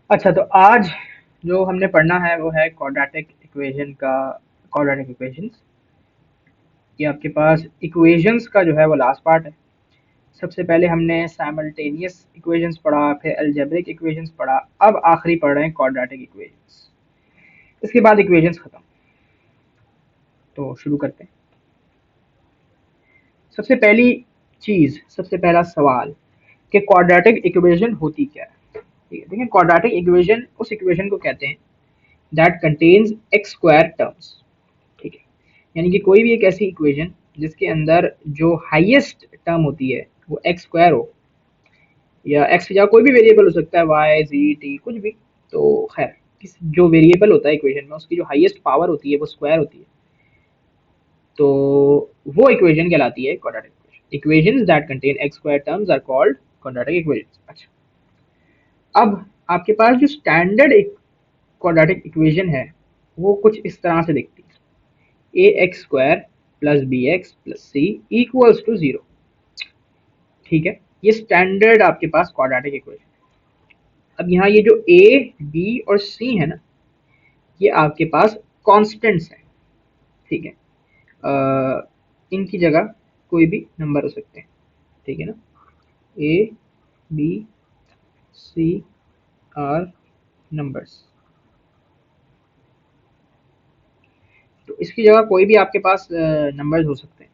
अच्छा, तो आज जो हमने पढ़ना है वो है क्वाड्रेटिक इक्वेशन का क्वाड्रेटिक इक्वेशंस। ये आपके पास इक्वेशंस का जो है वो लास्ट पार्ट है। सबसे पहले हमने साइमल्टेनियस इक्वेशंस पढ़ा, फिर अलजेब्रिक इक्वेशंस पढ़ा, अब आखिरी पढ़ रहे हैं क्वाड्रेटिक इक्वेशंस। इसके बाद इक्वेशंस खत्म। तो शुरू करते हैं। सबसे पहली चीज, सबसे पहला सवाल कि क्वाड्रेटिक इक्वेशन होती क्या है। ठीक है, देखिए क्वाड्रेटिक इक्वेशन उस इक्वेशन को कहते हैं that contains x square terms. ठीक है, यानी कि कोई भी एक ऐसी इक्वेशन जिसके अंदर जो हाईएस्ट टर्म होती है वो एक्स स्क्वायर हो, या एक्स या कोई भी वेरिएबल हो सकता है, वाई जी टी कुछ भी। तो खैर, जो वेरिएबल होता है इक्वेशन में उसकी जो हाईएस्ट पावर होती है वो स्क्वायर होती है। तो वो इक्वेशन कहलाती है quadratic equation. Equations that contain x square terms are called quadratic equations. अच्छा, अब आपके पास जो स्टैंडर्ड क्वाड्रेटिक इक्वेशन है वो कुछ इस तरह से दिखती है। A X square plus B X plus C equals to zero. ठीक है, ये स्टैंडर्ड आपके पास क्वाड्रेटिक इक्वेशन। अब यहाँ ये जो ए बी और सी है ना, ये आपके पास कांस्टेंट्स हैं। ठीक है, इनकी जगह कोई भी नंबर हो सकते हैं। ठीक है ना, A B C are numbers. तो इसकी जगह कोई भी आपके पास नंबर्स हो सकते हैं।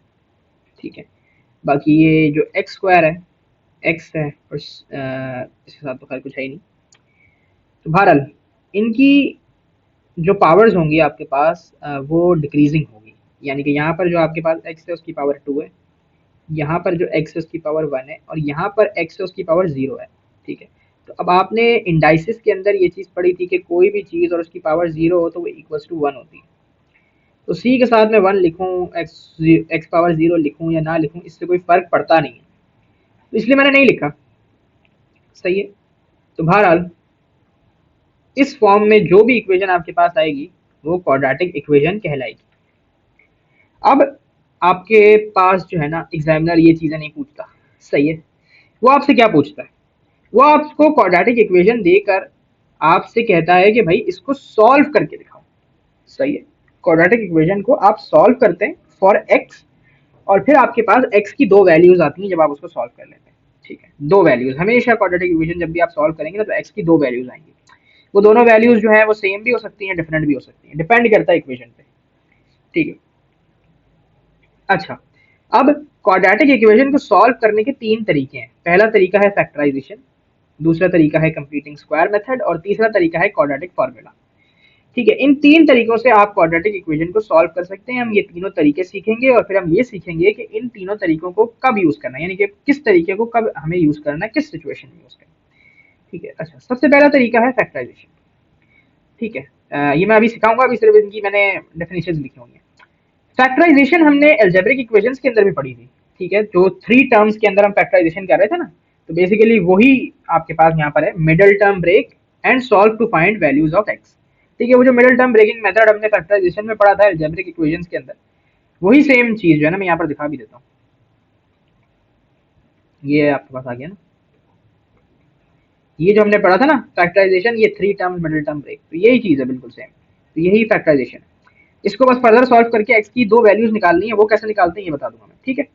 ठीक है, बाकी ये जो एक्स स्क्वायर है, एक्स है और इसके साथ तो खैर कुछ है ही नहीं। तो बहरहाल इनकी जो पावर्स होंगी आपके पास वो डिक्रीजिंग होगी। यानी कि यहाँ पर जो आपके पास एक्स है उसकी पावर 2 है, यहाँ पर जो एक्स है उसकी पावर 1 है, और यहाँ पर एक्स है उसकी पावर 0 है। ठीक है, तो अब आपने इंडाइसिस के अंदर ये चीज़ पढ़ी थी कि कोई भी चीज़ और उसकी पावर 0 हो तो वो इक्वल्स टू 1 होती है। तो सी के साथ मैं 1 लिखूँ, एक्स एक्स पावर 0 लिखूँ या ना लिखूँ, इससे कोई फ़र्क पड़ता नहीं है, तो इसलिए मैंने नहीं लिखा। सही है, तो बहरहाल इस फॉर्म में जो भी इक्वेशन आपके पास आएगी वो क्वाड्रेटिक इक्वेशन कहलाएगी। अब आपके पास जो है ना एग्जामिनर ये चीज़ें नहीं पूछता। सही है, वो आपसे क्या पूछता है, वो आपको क्वाड्रेटिक इक्वेशन देकर आपसे कहता है कि भाई इसको सॉल्व करके दिखाओ। सही है, क्वाड्रेटिक इक्वेशन को आप सॉल्व करते हैं फॉर एक्स, और फिर आपके पास एक्स की दो वैल्यूज आती हैं जब आप उसको सॉल्व कर लेते हैं। ठीक है, दो वैल्यूज हमेशा क्वाड्रेटिक इक्वेशन जब भी आप सॉल्व करेंगे ना तो एक्स की दो वैल्यूज आएंगी। वो दोनों वैल्यूज जो है वो सेम भी हो सकती हैं, डिफरेंट भी हो सकती हैं, डिपेंड करता है इक्वेशन पे। ठीक है, अच्छा, अब क्वाड्रेटिक इक्वेशन को सॉल्व करने के तीन तरीके हैं। पहला तरीका है फैक्टराइजेशन, दूसरा तरीका है कंप्लीटिंग स्क्वायर मेथड, और तीसरा तरीका है क्वाड्रेटिक फॉर्मूला। ठीक है, इन तीन तरीकों से आप क्वाड्रेटिक इक्वेशन को सॉल्व कर सकते हैं। हम ये तीनों तरीके सीखेंगे और फिर हम ये सीखेंगे कि इन तीनों तरीकों को कब यूज करना है, यानी कि किस तरीके को कब हमें यूज करना है, किस सिचुएशन में यूज करना है। ठीक है, अच्छा, सबसे पहला तरीका है फैक्टराइजेशन। ठीक है, ये मैं अभी सिखाऊंगा, अभी सिर्फ इनकी मैंने डेफिनेशन लिखी हुई है। फैक्टराइजेशन हमने एल्जेब्रिक इक्वेशंस के अंदर भी पढ़ी थी। ठीक है, जो थ्री टर्म्स के अंदर हम फैक्टराइजेशन कर रहे थे ना, तो बेसिकली वही आपके पास यहाँ पर है, middle term break and solve to find values of x. ठीक है, वो जो मिडल टर्म ब्रेकिंग मेथड हमने फैक्टराइजेशन में पढ़ा था एल्जेब्रिक इक्वेशंस के अंदर, वही सेम चीज जो है ना मैं यहाँ पर दिखा भी देता हूँ। ये आपके पास आ गया ना, ये जो हमने पढ़ा था ना फैक्टराइजेशन, ये three term middle term break, तो यही चीज है बिल्कुल सेम। तो यही फैक्टराइजेशन है। इसको बस फर्दर सॉल्व करके एक्स की दो वैल्यूज निकालनी है, वो कैसे निकालते हैं ये बता दूंगा मैं। ठीक है,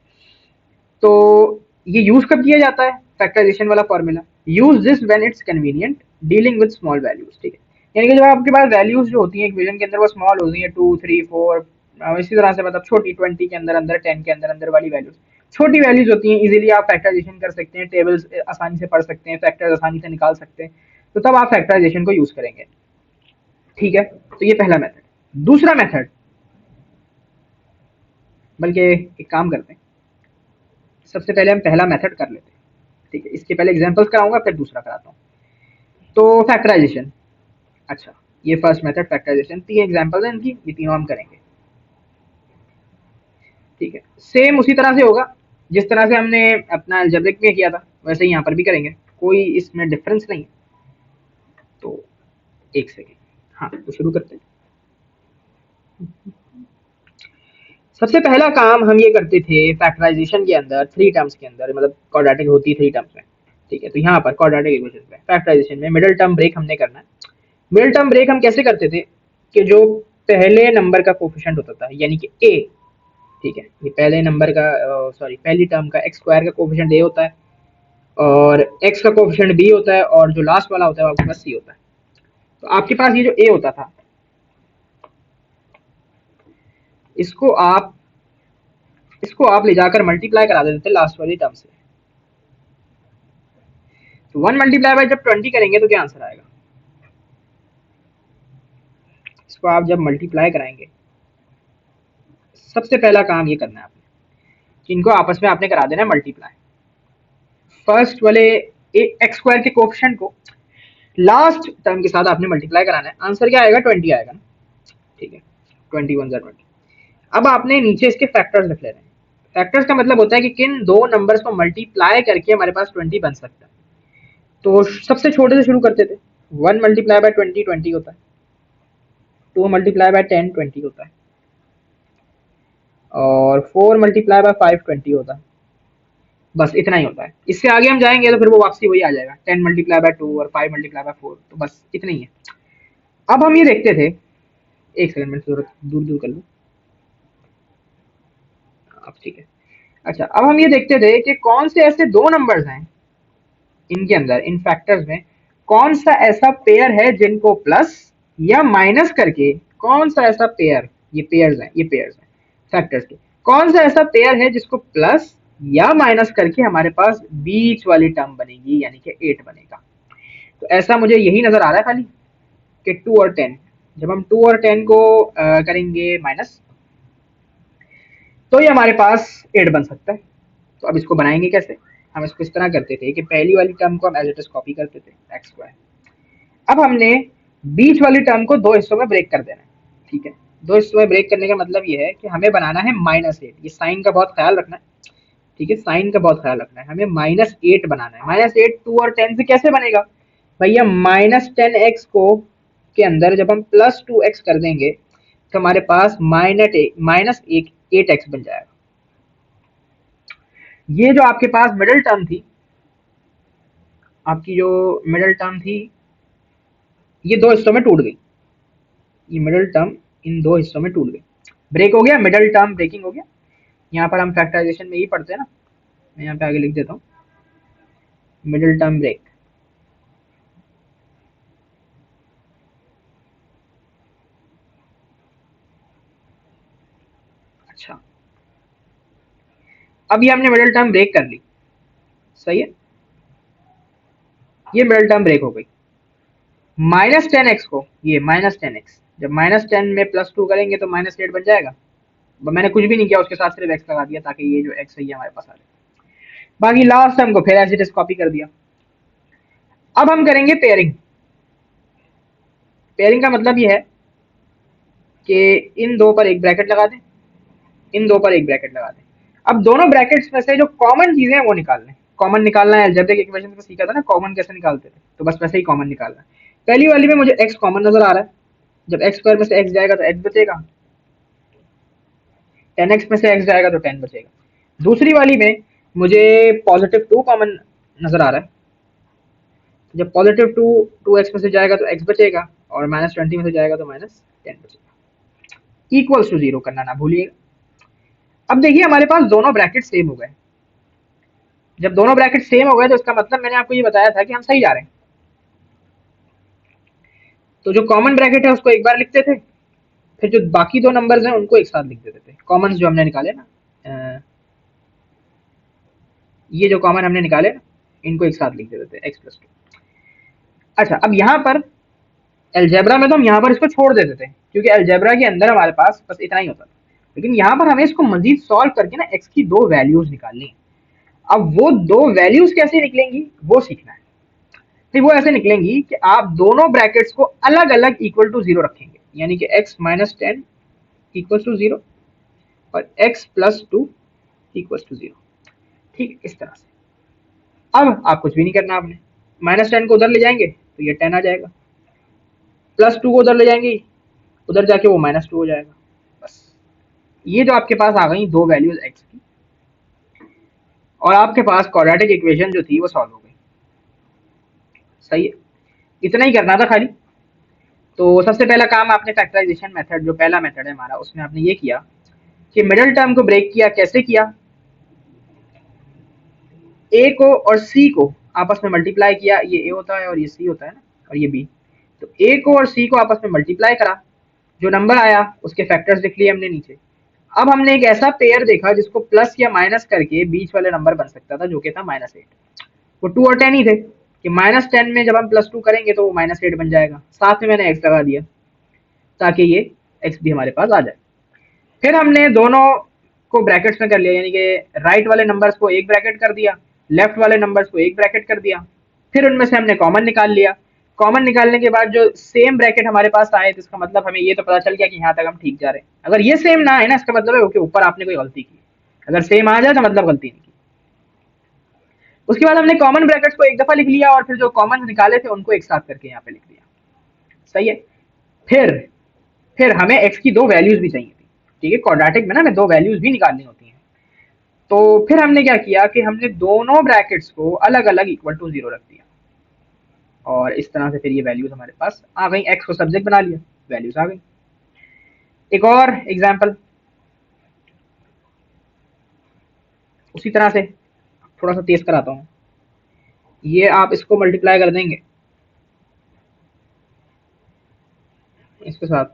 तो ये यूज कब किया जाता है फैक्टराइजेशन वाला formula, use this when it's convenient dealing with small values. ठीक है, यानी कि जब आपके पास वैल्यूज जो होती हैं इक्वेशन के अंदर वो स्मॉल होती हैं, 2 3 4, इसी तरह से मतलब छोटी 20 के अंदर अंदर, 10 के अंदर अंदर वाली वैल्यूज, छोटी वैल्यूज होती हैं, इजीली आप फैक्टराइजेशन कर सकते हैं, टेबल्स आसानी से पढ़ सकते हैं, फैक्टर्स आसानी से निकाल सकते हैं, तो तब आप फैक्टराइजेशन को यूज करेंगे। ठीक है, तो ये पहला मेथड। दूसरा मेथड, बल्कि एक काम करते हैं, सबसे पहले हम पहला मेथड कर लेते हैं। ठीक है, इसके पहले एग्जांपल्स कराऊंगा फिर दूसरा कराता हूँ। तो फैक्टराइजेशन, अच्छा, ये फर्स्ट मेथड फैक्टराइजेशन, तीन एग्जांपल्स हैं इनकी, ये तीनों हम करेंगे। ठीक है, सेम उसी तरह से होगा जिस तरह से हमने अपना अलजेब्रिक में किया था, वैसे ही यहाँ पर भी करेंगे, कोई इसमें डिफरेंस नहीं है। तो एक सेकेंड, हाँ, तो शुरू करते हैं। सबसे पहला काम हम ये करते थे फैक्टराइजेशन के अंदर, थ्री टर्म्स के अंदर, मतलब क्वाड्रेटिक होती है थ्री टर्म्स में। ठीक है, तो यहाँ पर क्वाड्रेटिक इक्वेशन में फैक्टराइजेशन में मिडिल टर्म ब्रेक हमने करना है। मिडिल टर्म ब्रेक हम कैसे करते थे कि जो पहले नंबर का कोफिशिएंट होता था यानी कि ए, ठीक है, ये पहले नंबर का सॉरी पहली टर्म का एक्स स्क्वायर का कोफिशिएंट ए होता है और एक्स का कोफिशिएंट बी होता है और जो लास्ट वाला होता है वो आपके पास सी होता है। तो आपके पास ये जो ए होता था इसको आप ले जाकर मल्टीप्लाई करा देते थे लास्ट वाली टर्म से। तो 1 मल्टीप्लाई बाय जब 20 करेंगे तो क्या आंसर आएगा? इसको आप जब मल्टीप्लाई कराएंगे, सबसे पहला काम ये करना है आपने कि इनको आपस में आपने करा देना है मल्टीप्लाई। फर्स्ट वाले एक्स स्क्वायर के कोफिशिएंट को लास्ट टर्म के साथ आपने मल्टीप्लाई कराना है। आंसर क्या आएगा? 20 आएगा ना, ठीक है, 21 जा 20। अब आपने नीचे इसके फैक्टर्स रख लेने हैं। फैक्टर्स का मतलब होता है कि किन दो नंबर्स को मल्टीप्लाई करके हमारे पास 20 बन सकता है। तो सबसे छोटे से शुरू करते थे। 1 मल्टीप्लाई बाय 20 20 होता है, 2 मल्टीप्लाई बाय 10 20 होता है और 4 मल्टीप्लाई बाय 5 20 होता है। बस इतना ही होता है। इससे आगे हम जाएंगे तो फिर वो वापसी वही आ जाएगा, 10 मल्टीप्लाई बाय 2 और 5 मल्टीप्लाई बाय 4। तो बस इतना ही है। अब हम ये देखते थे, एक सेकंड में थोड़ा दूर दूर कर लूँ। अब ठीक है। अच्छा, अब हम ये देखते थे कि कौन से ऐसे दो नंबर्स हैं इनके अंदर, इन फैक्टर्स में कौन सा ऐसा पेयर है जिनको प्लस या माइनस करके, कौन सा ऐसा पेयर, ये पेयर्स हैं फैक्टर्स के, कौन सा ऐसा पेयर है जिसको प्लस या माइनस करके हमारे पास बीच वाली टर्म बनेगी यानी कि 8 बनेगा। तो ऐसा मुझे यही नजर आ रहा है खाली कि 2 और 10, जब हम 2 और 10 को करेंगे माइनस तो ये हमारे पास 8 बन सकता है। तो अब इसको बनाएंगे कैसे? हम इसको इस तरह करते थे कि पहली वाली टर्म को हम एज इट इज कॉपी करते थे एक्स स्क्वायर। अब हमने बीच वाली टर्म को दो हिस्सों में ब्रेक कर देना है, ठीक है। दो हिस्सों में ब्रेक करने का मतलब ये है कि हमें बनाना है -8। ये साइन का बहुत ख्याल रखना है, ठीक है, साइन का बहुत ख्याल रखना है। हमें -8 बनाना है। -8 2 और 10 से कैसे बनेगा भैया? -10x को के अंदर जब हम +2x कर देंगे तो हमारे पास -8x बन जाएगा। ये जो आपके पास मिडिल टर्म थी, आपकी जो मिडिल टर्म थी, ये दो हिस्सों में टूट गई। ये मिडिल टर्म इन दो हिस्सों में टूट गई, ब्रेक हो गया, मिडिल टर्म ब्रेकिंग हो गया। यहाँ पर हम फैक्टराइजेशन में ही पढ़ते हैं ना, मैं यहाँ पे आगे लिख देता हूँ मिडिल टर्म ब्रेक। अच्छा, अब ये हमने मिडिल टर्म ब्रेक कर ली, सही है। ये मिडिल टर्म ब्रेक हो गई। -10x को, ये -10x जब -10 में +2 करेंगे तो -8 बन जाएगा। मैंने कुछ भी नहीं किया, उसके साथ सिर्फ x लगा दिया ताकि ये जो x है ये हमारे पास आ जाए। बाकी लास्ट टर्म को फिर एज इट इज कॉपी कर दिया। अब हम करेंगे पेयरिंग। पेयरिंग का मतलब ये है कि इन दो पर एक ब्रैकेट लगा दें, इन दो पर एक ब्रैकेट लगा दें। अब दोनों ब्रैकेट्स में से जो कॉमन चीजें हैं वो निकाल लें। कॉमन निकालना है, अलजेब्रिक इक्वेशन में सीखा था ना कॉमन कैसे निकालते थे, तो बस वैसे ही कॉमन निकालना है। पहली वाली में मुझे x कॉमन नजर आ रहा है, जब x स्क्वायर में से x जाएगा तो x बचेगा, 10x में से x जाएगा तो 10 बचेगा। दूसरी वाली में मुझे +2 कॉमन नजर आ रहा है, जब +2 x में से जाएगा तो x बचेगा और -20 में से जाएगा तो -10 बचेगा। इक्वल्स टू 0 करना ना भूलिएगा। अब देखिए हमारे पास दोनों ब्रैकेट सेम हो गए। जब दोनों ब्रैकेट सेम हो गए तो इसका मतलब मैंने आपको ये बताया था कि हम सही जा रहे हैं। तो जो कॉमन ब्रैकेट है उसको एक बार लिखते थे, फिर जो बाकी दो नंबर्स हैं उनको एक साथ लिख देते थे, कॉमन जो हमने निकाले ना, ये जो कॉमन हमने निकाले ना इनको एक साथ लिख देते थे x+2। अच्छा, अब यहाँ पर अलजेब्रा में तो हम यहाँ पर इसको छोड़ देते थे क्योंकि अलजेब्रा के अंदर हमारे पास बस इतना ही होता था। लेकिन यहाँ पर हमें इसको मजीद सॉल्व करके ना x की दो वैल्यूज निकालनी है। अब वो दो वैल्यूज कैसे निकलेंगी वो सीखना है। फिर वो ऐसे निकलेंगी कि आप दोनों ब्रैकेट्स को अलग अलग इक्वल टू 0 रखेंगे, यानी कि x-10 इक्वल टू 0 और x+2 इक्वल टू 0, ठीक इस तरह से। अब आप कुछ भी नहीं करना आपने, -10 को उधर ले जाएंगे तो ये 10 आ जाएगा, +2 को उधर ले जाएंगे, उधर जाके वो -2 हो जाएगा। बस ये जो आपके पास आ गई दो वैल्यूज x की, और आपके पास क्वाड्रेटिक इक्वेशन जो थी वो सॉल्व हो गई। सही है, इतना ही करना था खाली। तो सबसे पहला काम आपने फैक्टराइजेशन मेथड, जो पहला मेथड है हमारा, उसमें आपने ये किया कि मिडिल टर्म को ब्रेक किया। कैसे किया? ए को और सी को आपस में मल्टीप्लाई किया। ये ए होता है और ये सी होता है ना, और ये बी। तो ए को और सी को आपस में मल्टीप्लाई करा, जो नंबर आया उसके फैक्टर्स लिख लिए हमने नीचे। अब हमने एक ऐसा पेयर देखा जिसको प्लस या माइनस करके बीच वाले नंबर बन सकता था, जो कि था -8। वो 2 और 10 ही थे कि -10 में जब हम +2 करेंगे तो वो -8 बन जाएगा। साथ में मैंने एक्स लगा दिया ताकि ये एक्स भी हमारे पास आ जाए। फिर हमने दोनों को ब्रैकेट्स में कर लिया, यानी कि राइट वाले नंबर्स को एक ब्रैकेट कर दिया, लेफ्ट वाले नंबर्स को एक ब्रैकेट कर दिया। फिर उनमें से हमने कॉमन निकाल लिया। कॉमन निकालने के बाद जो सेम ब्रैकेट हमारे पास आए, तो इसका मतलब हमें ये तो पता चल गया कि यहाँ तक हम ठीक जा रहे हैं। अगर ये सेम ना है ना, इसका मतलब है कि ऊपर आपने कोई गलती की। अगर सेम आ जाए तो मतलब गलती नहीं की। उसके बाद हमने कॉमन ब्रैकेट्स को एक दफा लिख लिया और फिर जो कॉमन निकाले थे उनको एक साथ करके यहाँ पे लिख दिया। सही है। फिर फिर हमें एक्स की दो वैल्यूज भी चाहिए थी। ठीक है, क्वाड्रेटिक में ना हमें दो वैल्यूज भी निकालनी होती हैं। तो फिर हमने क्या किया कि हमने दोनों ब्रैकेट्स को अलग अलग इक्वल टू 0 रख दिया, और इस तरह से फिर ये वैल्यूज हमारे पास आ गई। एक्स को सब्जेक्ट बना लिया, वैल्यूज आ गई। एक और एग्जाम्पल उसी तरह से, थोड़ा सा तेज कराता हूँ। ये आप इसको मल्टीप्लाई कर देंगे इसके साथ,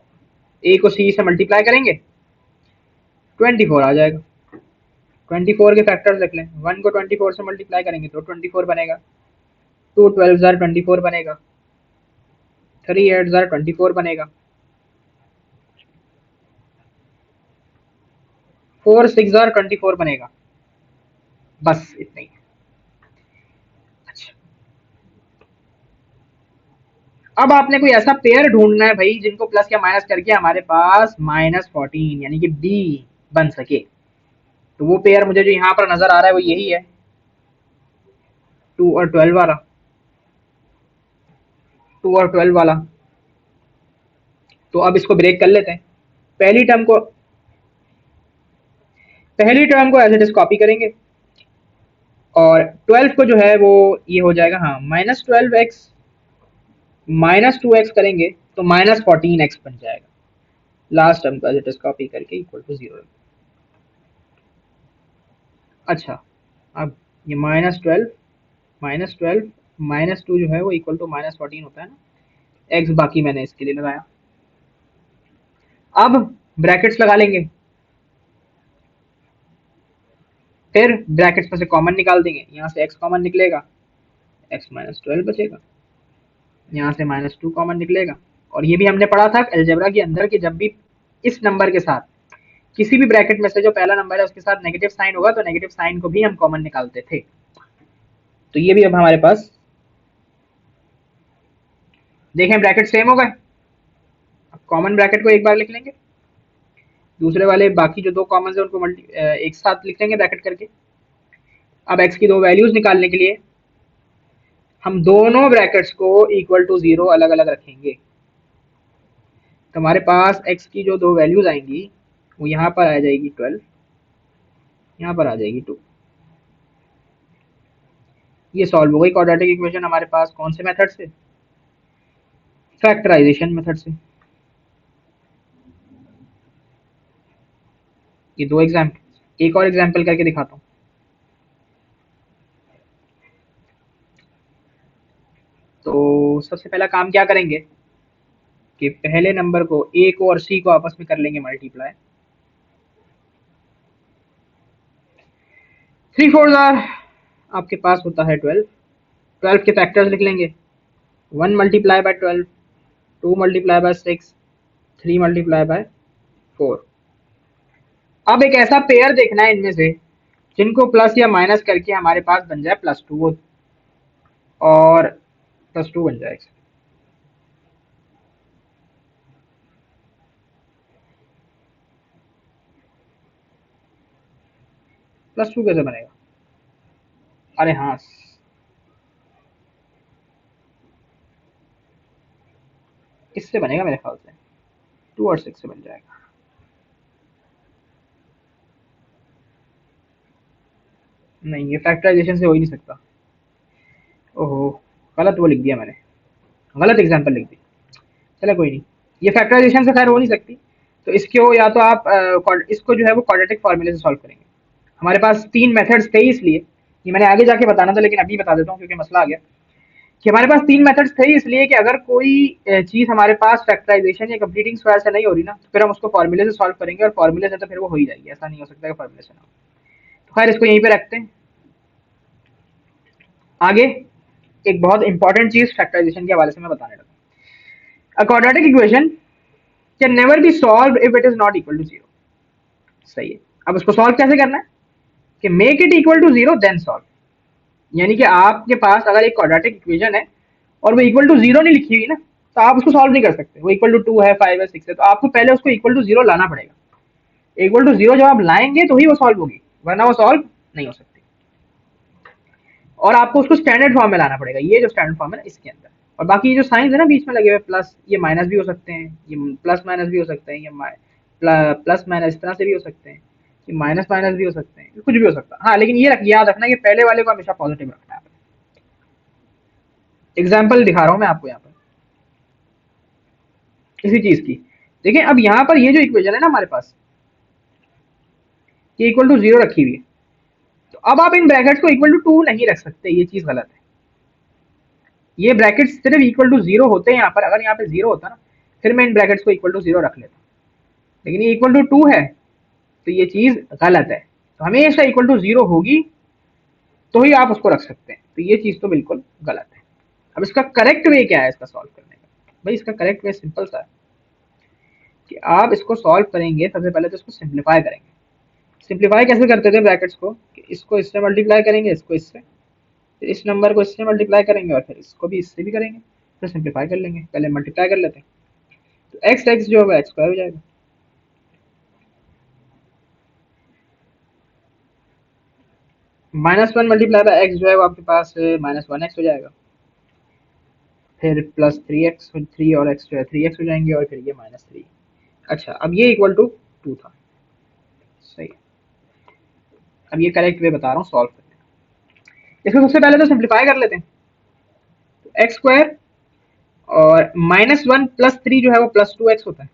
ए को सी से मल्टीप्लाई करेंगे, 24 आ जाएगा। 24 के फैक्टर्स लिख लें। 1 को 24 से मल्टीप्लाई करेंगे तो 24 बनेगा। 2 12 जार 24 बनेगा। 3 8 जार 24 बनेगा। 4 6 जार 24 बनेगा। बस इतना ही। अच्छा, अब आपने कोई ऐसा पेयर ढूंढना है भाई जिनको प्लस या माइनस करके हमारे पास -14 यानी कि बी बन सके। तो वो पेयर मुझे जो यहाँ पर नजर आ रहा है वो यही है, 2 और 12 वाला। 2 और 12 वाला। तो अब इसको ब्रेक कर लेते हैं। पहली टर्म को पहली टर्म को एज इट इज कॉपी करेंगे, और 12 को जो है वो ये हो जाएगा, हाँ, -12x -2x करेंगे तो -14x बन जाएगा। लास्ट टर्म को एज इट इज कॉपी करके इक्वल टू 0। अच्छा, अब ये -12 -2 जो है वो इक्वल टू -14 होता है ना। एक्स बाकी मैंने इसके लिए लगाया। अब ब्रैकेट्स लगा लेंगे। फिर ब्रैकेट्स में से कॉमन निकाल देंगे, यहाँ से एक्स कॉमन निकलेगा, एक्स -12 बचेगा। यहाँ से -2 कॉमन निकलेगा। और ये भी हमने पढ़ा था अलजेब्रा के अंदर कि जब भी इस नंबर के साथ किसी भी ब्रैकेट में से जो पहला नंबर है उसके साथ नेगेटिव साइन होगा तो नेगेटिव साइन को भी हम कॉमन निकालते थे। तो ये भी अब हमारे पास, देखें, ब्रैकेट सेम हो गए। अब कॉमन ब्रैकेट को एक बार लिख लेंगे, दूसरे वाले बाकी जो दो कॉमन है उनको एक साथ लिख लेंगे ब्रैकेट करके। अब एक्स की दो वैल्यूज निकालने के लिए हम दोनों ब्रैकेट्स को इक्वल टू 0 अलग अलग रखेंगे। तो हमारे पास एक्स की जो दो वैल्यूज आएंगी वो यहाँ पर आ जाएगी 12, यहाँ पर आ जाएगी 2। ये सॉल्व हो गई क्वाड्रेटिक इक्वेशन हमारे पास। कौन से मेथड से? फैक्टराइजेशन मेथड से। ये दो एग्जाम्पल, एक और एग्जाम्पल करके दिखाता हूँ। तो सबसे पहला काम क्या करेंगे कि पहले नंबर को, ए को और सी को आपस में कर लेंगे मल्टीप्लाई। 3 4 जार आपके पास होता है 12। 12 के फैक्टर्स लिख लेंगे। 1 multiply by 12, 2 multiply by 6, 3 multiply by 4। अब एक ऐसा पेयर देखना है इनमें से जिनको प्लस या माइनस करके हमारे पास बन जाए +2, और +2 बन जाए। +2 कैसे बनेगा? अरे हाँ, इससे बनेगा मेरे ख्याल से। 2 और 6 से बन जाएगा। नहीं, ये फैक्टराइजेशन से हो ही नहीं सकता। ओहो, गलत वो लिख दिया मैंने, गलत एग्जाम्पल लिख दी। चलो कोई नहीं, ये फैक्टराइजेशन से खैर हो नहीं सकती, तो इसको या तो आप इसको जो है वो क्वाड्रेटिक फॉर्मूले से सॉल्व करेंगे। हमारे पास 3 मेथड्स थे इसलिए, ये मैंने आगे जाके बताना था लेकिन अभी बता देता हूँ क्योंकि मसला आ गया कि हमारे पास 3 मेथड्स थे इसलिए कि अगर कोई चीज़ हमारे पास फैक्टराइजेशन या कंप्लीटिंग स्क्वायर से नहीं हो रही ना, तो फिर हम उसको फॉर्मूले से सॉल्व करेंगे और फॉर्मूले से तो फिर वो हो ही जाएगी, ऐसा नहीं हो सकता कि फॉर्मूले से ना हो। तो खैर इसको यहीं पे रखते हैं। आगे एक बहुत इंपॉर्टेंट चीज़ फैक्टराइजेशन के हवाले से मैं बताने लगा। A quadratic equation can never be solve if it is not equal to zero. सही है। अब उसको सॉल्व कैसे करना है कि make it equal to zero then solve. यानी कि आपके पास अगर एक क्वाड्रेटिक इक्वेशन है और वो इक्वल टू जीरो नहीं लिखी हुई ना, तो आप उसको सॉल्व नहीं कर सकते। वो इक्वल टू 2 है, 5 है, 6 है, तो आपको पहले उसको इक्वल टू जीरो लाना पड़ेगा। इक्वल टू जीरो जब आप लाएंगे तो ही वो सॉल्व होगी, वरना वो सॉल्व नहीं हो सकती। और आपको उसको स्टैंडर्ड फॉर्म में लाना पड़ेगा, ये जो स्टैंडर्ड फॉर्म है ना इसके अंदर। और बाकी ये जो साइंस है ना बीच में लगे हुए प्लस, ये माइनस भी हो सकते हैं, ये प्लस माइनस भी हो सकते हैं, ये प्लस माइनस इस तरह से भी हो सकते हैं, ये माइनस माइनस भी हो सकते हैं, कुछ भी हो सकता है। हाँ लेकिन ये याद रखना कि पहले वाले को हमेशा पॉजिटिव रखना है। एग्जाम्पल दिखा रहा हूँ मैं आपको यहाँ पर किसी चीज की। देखिए अब यहाँ पर ये जो इक्वेशन है ना हमारे पास, ये इक्वल टू जीरो रखी हुई है, तो अब आप इन ब्रैकेट्स को इक्वल टू 2 नहीं रख सकते, ये चीज गलत है। ये ब्रैकेट्स सिर्फ इक्वल टू जीरो होते हैं यहाँ पर। अगर यहाँ पे जीरो होता ना, फिर मैं इन ब्रैकेट्स को इक्वल टू जीरो रख लेता, लेकिन ये इक्वल टू 2 है, तो ये चीज गलत है। तो हमेशा इक्वल टू जीरो होगी तो ही आप उसको रख सकते हैं, तो ये चीज तो बिल्कुल गलत है। अब इसका करेक्ट वे क्या है इसका सॉल्व करने का? भाई इसका करेक्ट वे सिंपल सा है कि आप इसको सॉल्व करेंगे, सबसे पहले तो इसको सिंप्लीफाई करेंगे। सिंप्लीफाई कैसे करते थे ब्रैकेट्स को कि इसको इससे मल्टीप्लाई करेंगे, इसको इससे, फिर इस नंबर को इससे मल्टीप्लाई करेंगे और फिर इसको भी इससे भी करेंगे, फिर सिंप्लीफाई कर लेंगे। पहले मल्टीप्लाई कर लेते हैं, तो एक्स एक्स जो होगा एक्स स्क्वायर हो जाएगा, -1 मल्टीप्लाई बाय एक्स जो है वो आपके पास -1 एक्स हो जाएगा, फिर प्लस 3 एक्स, 3 और एक्स जो है 3 एक्स हो जाएंगे, और फिर ये -3। अच्छा अब ये इक्वल टू 2 था। सही। अब ये करेक्ट वे बता रहा हूँ सॉल्व करने का। इसको सबसे पहले तो सिंप्लीफाई कर लेते हैं, तो एक्स स्क्वायर और -1 प्लस 3 जो है वो +2 एक्स होता है।